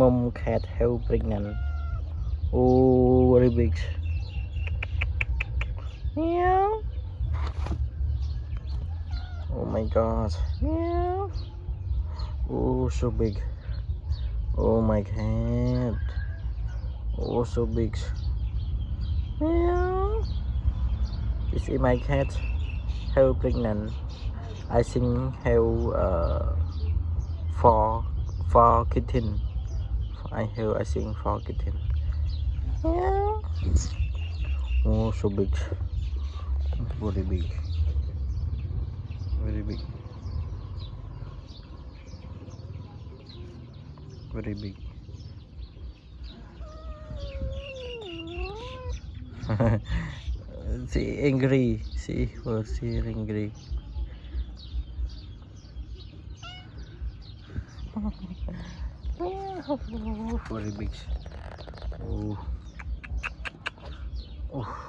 mom cat have pregnant. Oh, very big. Meow. Oh my god. Meow. Oh, so big. Oh my cat. Oh, so big. Meow. This is my cat. Have pregnant. I think have four kitten. I think four kitten. Meow. Oh, so big. Very big. Very big. Very big. She angry. See, she angry. Very big. Oh. Oh.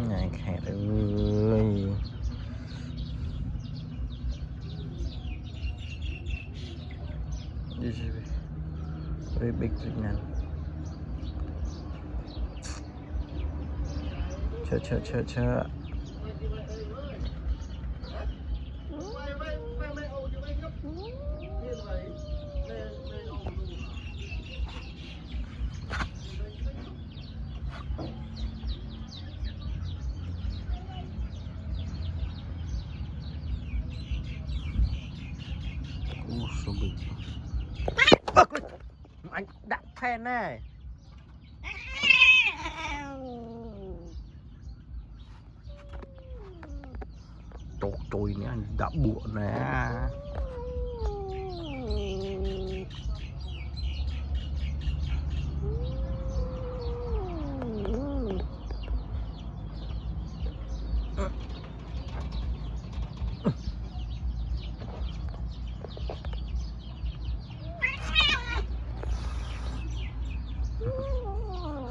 Này khẹt ơi. This is very big pregnant. Chợ. So big. Anh đặt phen này. Trời nè, anh đã bụa nè.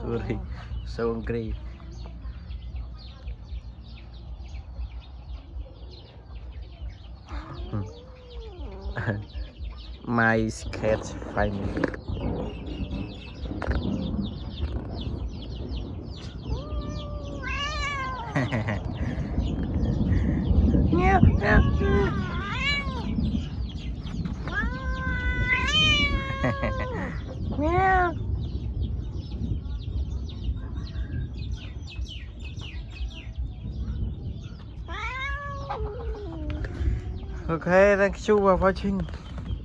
Sorry, so hungry. My cat family. Meow, meow, meow. Okay, thank you for watching.